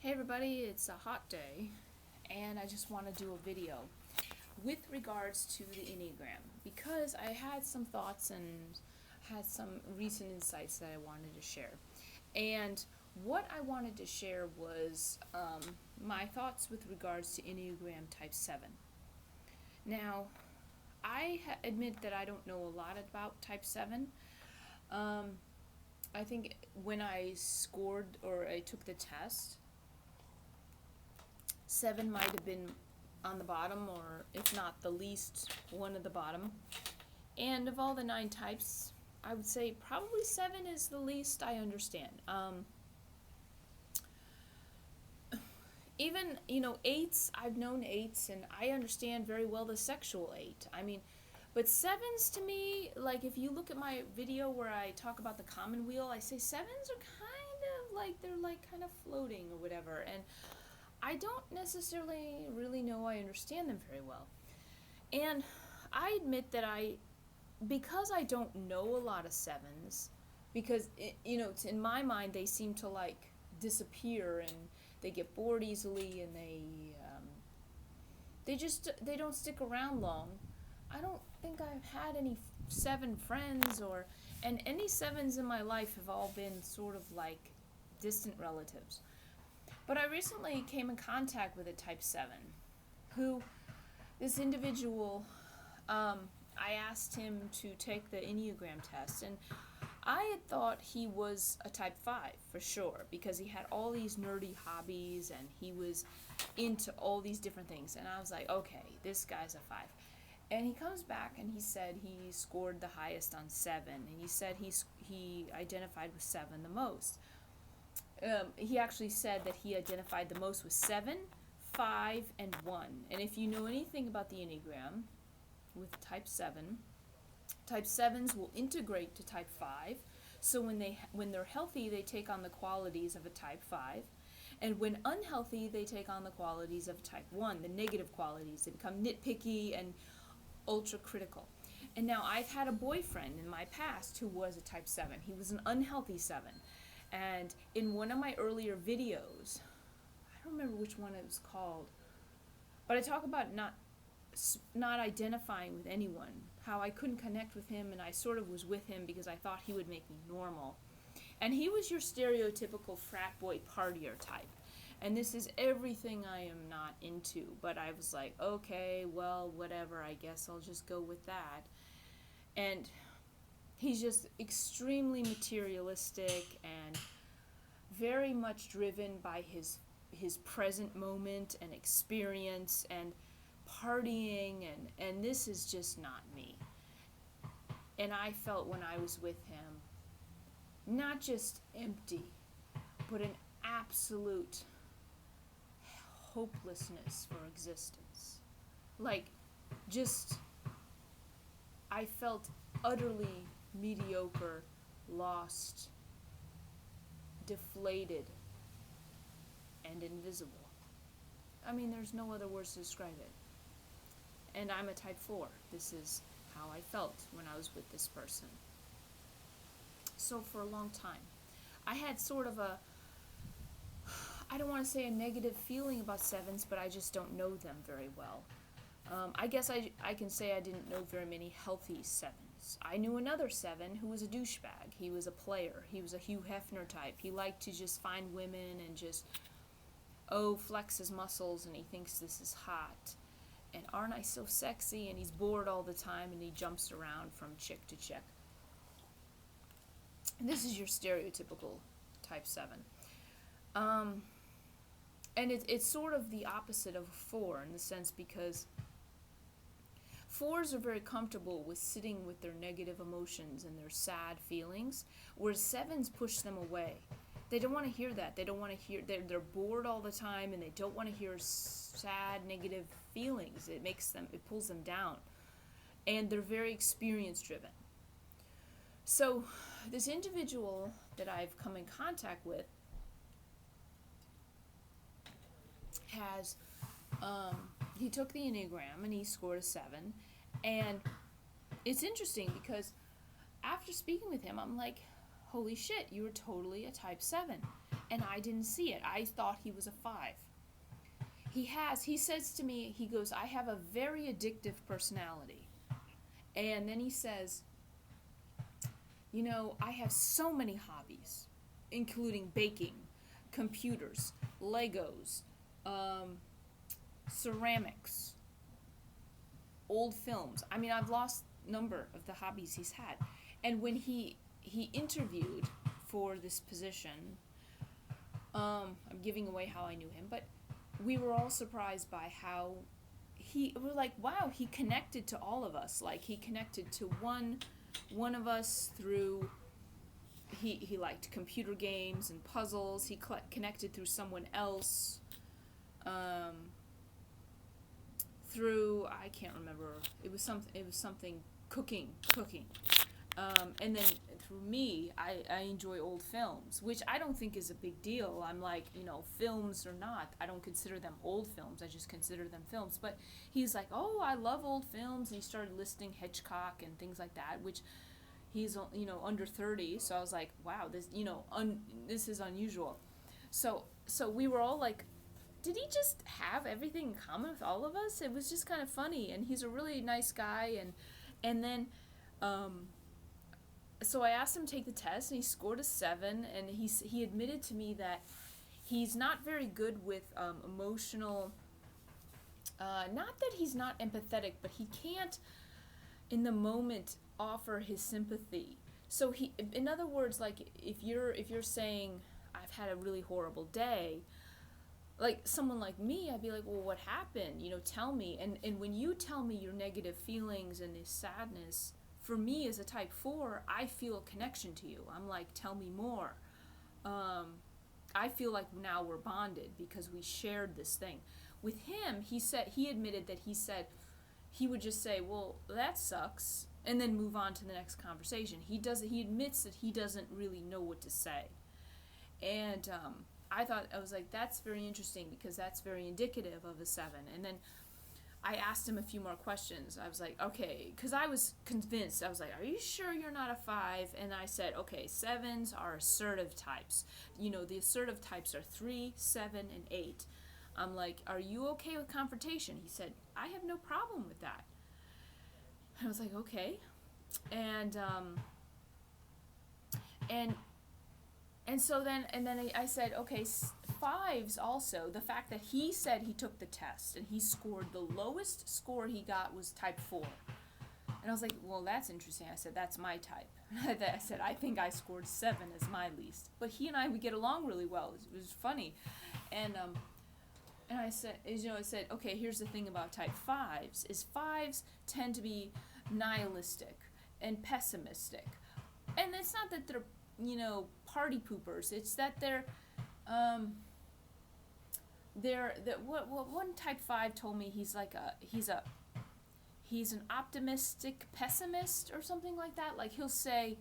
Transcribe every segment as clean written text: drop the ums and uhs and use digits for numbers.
Hey everybody, it's a hot day and I just want to do a video with regards to the Enneagram because I had some thoughts and had some recent insights that I wanted to share. And what I wanted to share was my thoughts with regards to Enneagram Type 7. Now, I admit that I don't know a lot about Type 7. I think when I scored or I took the test, 7 might have been on the bottom, or if not the least, one of the bottom. And of all the 9 types, I would say probably 7 is the least I understand. Even, 8s, I've known 8s, and I understand very well the sexual 8. But 7s to me, like if you look at my video where I talk about the common wheel, I say 7s are they're kind of floating or whatever. And I don't necessarily really know I understand them very well. And I admit that because I don't know a lot of 7s, because, in my mind they seem to disappear and they get bored easily and they don't stick around long. I don't think I've had any 7 friends and any 7s in my life have all been sort of like distant relatives. But I recently came in contact with a Type 7 who, this individual, I asked him to take the Enneagram test, and I had thought he was a Type 5 for sure because he had all these nerdy hobbies and he was into all these different things. And I was like, okay, this guy's a 5. And he comes back and he said he scored the highest on 7, and he said he identified with 7 the most. He actually said that he identified the most with 7, 5, and 1. And if you know anything about the Enneagram with Type 7, Type 7s will integrate to Type 5. So when they're healthy, they take on the qualities of a Type 5. And when unhealthy, they take on the qualities of Type 1, the negative qualities. They become nitpicky and ultra critical. And now I've had a boyfriend in my past who was a Type 7. He was an unhealthy 7. And in one of my earlier videos, I don't remember which one it was called, but I talk about not identifying with anyone, how I couldn't connect with him, and I sort of was with him because I thought he would make me normal. And he was your stereotypical frat boy partier type. And this is everything I am not into, but I was like, okay, well, whatever, I guess I'll just go with that. And he's just extremely materialistic and very much driven by his present moment and experience and partying, and this is just not me. And I felt when I was with him, not just empty, but an absolute hopelessness for existence. I felt utterly mediocre, lost, deflated, and invisible. There's no other words to describe it. And I'm a Type 4. This is how I felt when I was with this person. So for a long time, I had sort of I don't want to say a negative feeling about 7s, but I just don't know them very well. I guess I can say I didn't know very many healthy 7s. I knew another 7 who was a douchebag. He was a player. He was a Hugh Hefner type. He liked to just find women and just, flex his muscles, and he thinks this is hot. And aren't I so sexy? And he's bored all the time, and he jumps around from chick to chick. And this is your stereotypical Type 7. And it's sort of the opposite of a 4 in the sense because 4s are very comfortable with sitting with their negative emotions and their sad feelings, whereas 7s push them away. They don't want to hear that. They don't want to hear, they're bored all the time, and they don't want to hear sad, negative feelings. It pulls them down. And they're very experience driven. So this individual that I've come in contact with has, he took the Enneagram and he scored a 7. And it's interesting because after speaking with him, I'm like, holy shit, you were totally a Type 7. and I didn't see it. I thought he was a 5. He says to me, he goes, I have a very addictive personality. And then he says, I have so many hobbies, including baking, computers, Legos, ceramics, old films. I mean, I've lost number of the hobbies he's had. And when he interviewed for this position, I'm giving away how I knew him, but we were all surprised by how we're like, wow, he connected to all of us. Like, he connected to one of us through, he liked computer games and puzzles. He connected through someone else, through, I can't remember, it was something cooking. And then through me, I enjoy old films, which I don't think is a big deal. I'm like, films or not, I don't consider them old films. I just consider them films. But he's like, oh, I love old films. And he started listing Hitchcock and things like that, which he's, under 30. So I was like, wow, this, this is unusual. So we were all like, did he just have everything in common with all of us? It was just kind of funny. And he's a really nice guy. And then, so I asked him to take the test, and he scored a 7, and he admitted to me that he's not very good with emotional, not that he's not empathetic, but he can't, in the moment, offer his sympathy. So in other words, like, if you're saying, I've had a really horrible day, like, someone like me, I'd be like, well, what happened? Tell me. And when you tell me your negative feelings and this sadness, for me as a type 4, I feel a connection to you. I'm like, tell me more. I feel like now we're bonded because we shared this thing. With him, he admitted that he would just say, well, that sucks, and then move on to the next conversation. He admits that he doesn't really know what to say. And I was like, that's very interesting, because that's very indicative of a 7. And then I asked him a few more questions. I was like, okay, because I was convinced. I was like, are you sure you're not a 5? And I said, okay, 7s are assertive types. The assertive types are 3, 7, and 8. I'm like, are you okay with confrontation? He said, I have no problem with that. I was like, okay. And so then I said, okay, 5s also, the fact that he said he took the test and he scored, the lowest score he got was type 4. And I was like, well, that's interesting. I said, that's my type. I said, I think I scored 7 as my least. But he and I would get along really well. It was funny. And I said, okay, here's the thing about type 5s, is 5s tend to be nihilistic and pessimistic. And it's not that they're, party poopers. It's that what one type 5 told me, he's an optimistic pessimist or something like that. Like, he'll say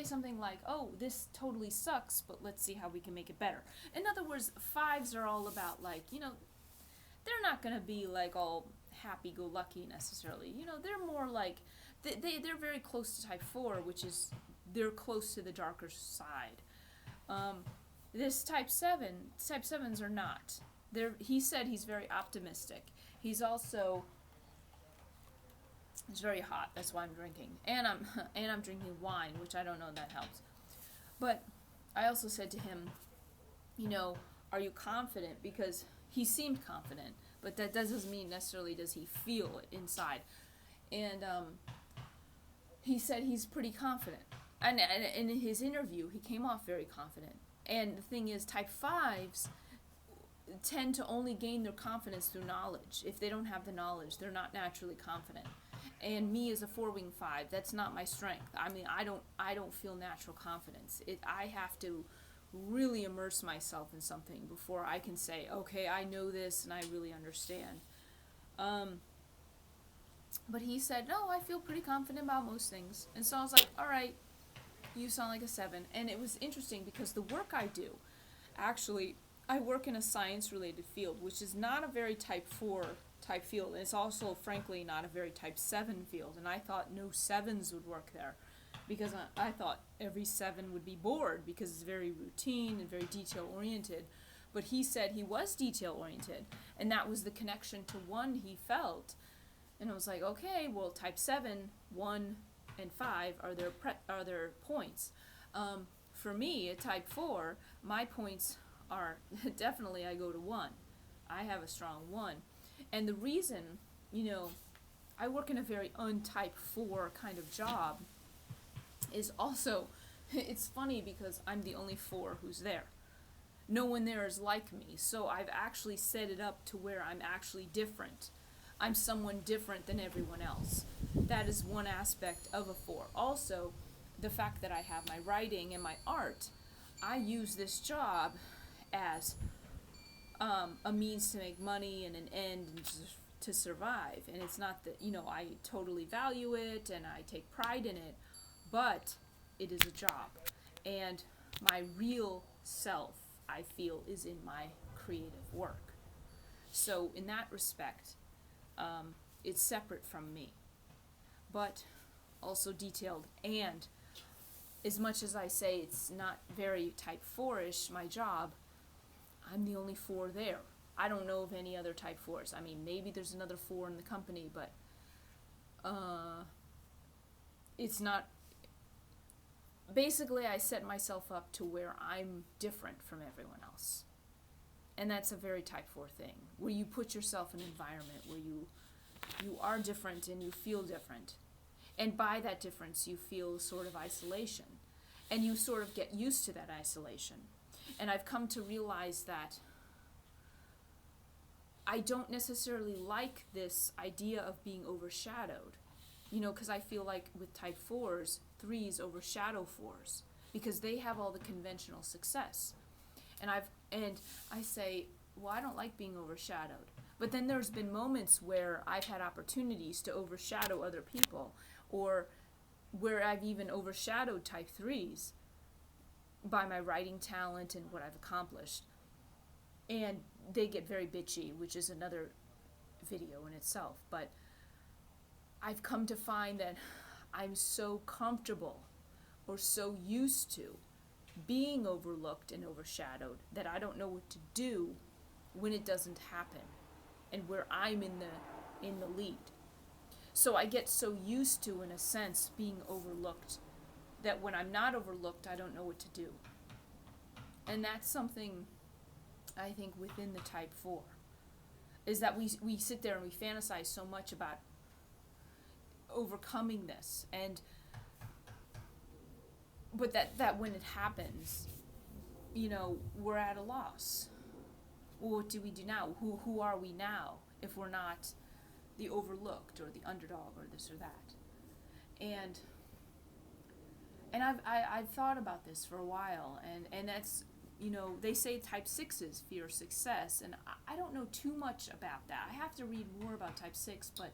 something like, oh, this totally sucks, but let's see how we can make it better. In other words, 5s are all about, like, they're not going to be like all happy-go-lucky necessarily. They're more like, they're very close to type 4, which is, they're close to the darker side. This type 7s are not. He said he's very optimistic. He's also, it's very hot, that's why I'm drinking. And I'm drinking wine, which I don't know if that helps. But I also said to him, are you confident? Because he seemed confident, but that doesn't mean necessarily does he feel it inside. And he said he's pretty confident. And in his interview, he came off very confident. And the thing is, type 5s tend to only gain their confidence through knowledge. If they don't have the knowledge, they're not naturally confident. And me as a 4-wing 5, that's not my strength. I mean, I don't feel natural confidence. I have to really immerse myself in something before I can say, okay, I know this and I really understand. But he said, no, I feel pretty confident about most things. And so I was like, all right, you sound like a 7. And it was interesting because the work I do, actually, I work in a science-related field, which is not a very type 4 type field. And it's also, frankly, not a very type 7 field. And I thought no 7s would work there. because I thought every 7 would be bored because it's very routine and very detail oriented. But he said he was detail oriented, and that was the connection to 1 he felt. And I was like, okay, well, type 7, 1 and 5 are their points. For me, at type 4, my points are definitely I go to 1. I have a strong 1. And the reason, I work in a very untype 4 kind of job is also, it's funny because I'm the only 4 who's there. No one there is like me, so I've actually set it up to where I'm actually different. I'm someone different than everyone else. That is one aspect of a 4. Also, the fact that I have my writing and my art, I use this job as a means to make money and an end and to survive. And it's not that, I totally value it and I take pride in it, but it is a job. And my real self, I feel, is in my creative work. So in that respect, it's separate from me, but also detailed. And as much as I say it's not very type 4-ish, my job, I'm the only 4 there. I don't know of any other type 4s. I mean, maybe there's another 4 in the company, but it's not. Basically, I set myself up to where I'm different from everyone else. And that's a very type 4 thing, where you put yourself in an environment where you are different and you feel different. And by that difference, you feel sort of isolation. And you sort of get used to that isolation. And I've come to realize that I don't necessarily like this idea of being overshadowed. Because I feel like with type 4s, 3s overshadow 4s because they have all the conventional success. And I say, well, I don't like being overshadowed. But then there's been moments where I've had opportunities to overshadow other people, or where I've even overshadowed type 3s by my writing talent and what I've accomplished. And they get very bitchy, which is another video in itself. But I've come to find that I'm so comfortable or so used to being overlooked and overshadowed that I don't know what to do when it doesn't happen and where I'm in the lead. So I get so used to, in a sense, being overlooked that when I'm not overlooked, I don't know what to do. And that's something I think within the type 4 is that we sit there and we fantasize so much about overcoming this, but that when it happens, we're at a loss. Well, what do we do now? Who are we now if we're not the overlooked or the underdog or this or that? And I've thought about this for a while, and that's, they say type 6s fear success, and I don't know too much about that. I have to read more about type 6, but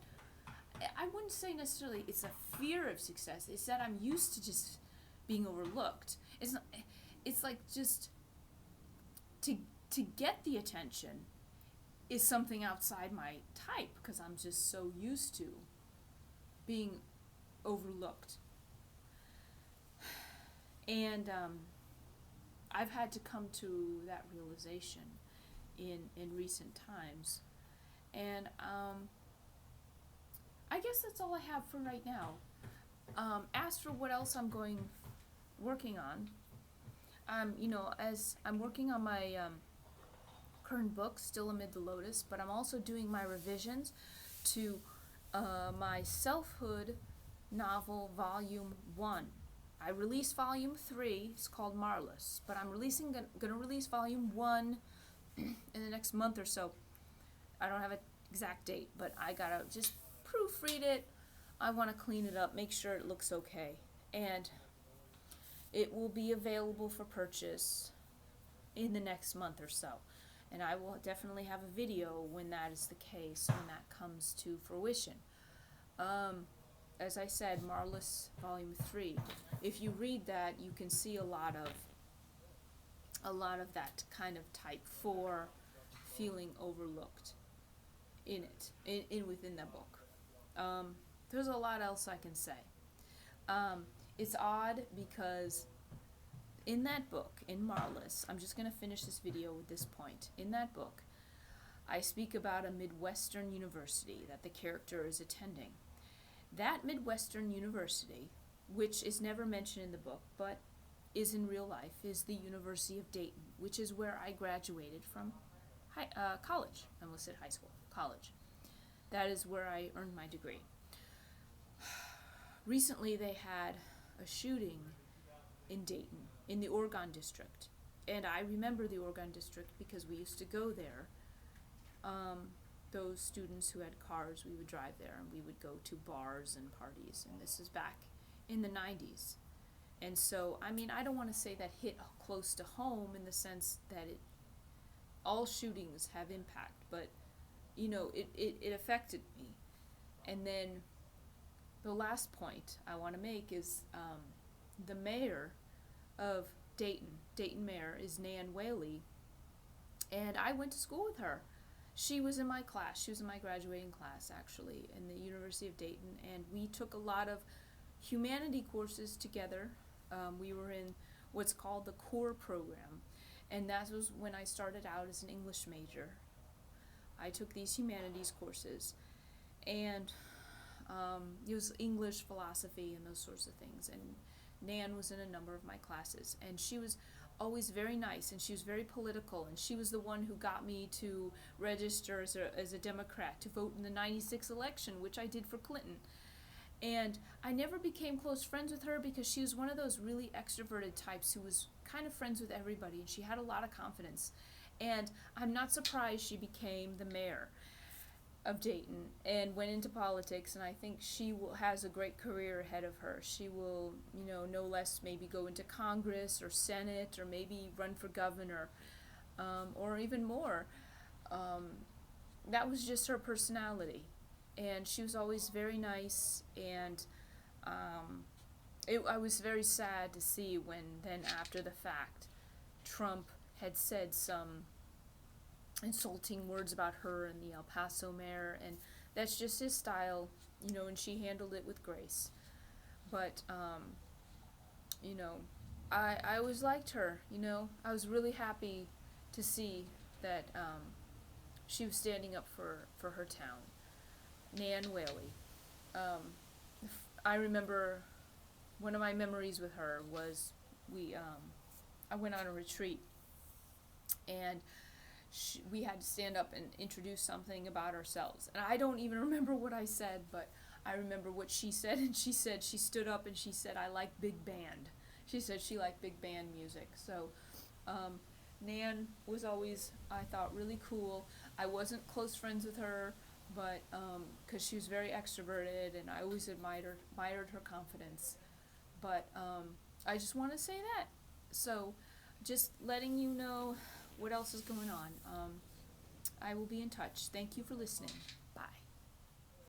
I wouldn't say necessarily it's a fear of success. It's that I'm used to just being overlooked. It's not, it's like just to get the attention is something outside my type because I'm just so used to being overlooked. And I've had to come to that realization in recent times. And I guess that's all I have for right now. As for what else I'm working on, as I'm working on my current book, Still Amid the Lotus, but I'm also doing my revisions to my selfhood novel, Volume 1. I released Volume 3, it's called Marless, but I'm gonna release Volume 1 in the next month or so. I don't have an exact date, but I gotta just proofread it. I want to clean it up, make sure it looks okay, and it will be available for purchase in the next month or so. And I will definitely have a video when that is the case, when that comes to fruition. As I said, Marless Volume 3. If you read that, you can see a lot of that kind of type 4 feeling overlooked in it, within the book. There's a lot else I can say. it's odd because in that book, in Marlis, I'm just going to finish this video with this point. In that book, I speak about a Midwestern university that the character is attending. That Midwestern university, which is never mentioned in the book, but is in real life, is the University of Dayton, which is where I graduated from college. I almost said high school, college. That is where I earned my degree. Recently, they had a shooting in Dayton, in the Oregon district. And I remember the Oregon district because we used to go there. Those students who had cars, we would drive there and we would go to bars and parties. And this is back in the 90s. And so, I mean, I don't want to say that hit close to home in the sense that all shootings have impact, but, you know, it affected me. And then the last point I want to make is the mayor of Dayton mayor is Nan Whaley, and I went to school with her. She was in my class. She was in my graduating class, actually, in the University of Dayton, and we took a lot of humanity courses together. We were in what's called the core program, and that was when I started out as an English major. I took these humanities courses, and it was English, philosophy, and those sorts of things, and Nan was in a number of my classes, and she was always very nice, and she was very political, and she was the one who got me to register as a Democrat to vote in the 96 election, which I did for Clinton. And I never became close friends with her because she was one of those really extroverted types who was kind of friends with everybody, and she had a lot of confidence. And I'm not surprised she became the mayor of Dayton and went into politics, and I think she has a great career ahead of her. She will, you know, no less maybe go into Congress or Senate or maybe run for governor, or even more. That was just her personality. And she was always very nice, and I was very sad to see when then after the fact Trump had said some insulting words about her and the El Paso mayor, and that's just his style, you know, and she handled it with grace. But, you know, I always liked her, you know. I was really happy to see that she was standing up for her town. Nan Whaley. I remember one of my memories with her was I went on a retreat, and we had to stand up and introduce something about ourselves. And I don't even remember what I said, but I remember what she said, and she said, she stood up and she said, "I like big band." She said she liked big band music. So Nan was always, I thought, really cool. I wasn't close friends with her, but because she was very extroverted, and I always admired her confidence. But I just want to say that. So just letting you know what else is going on. I will be in touch. Thank you for listening.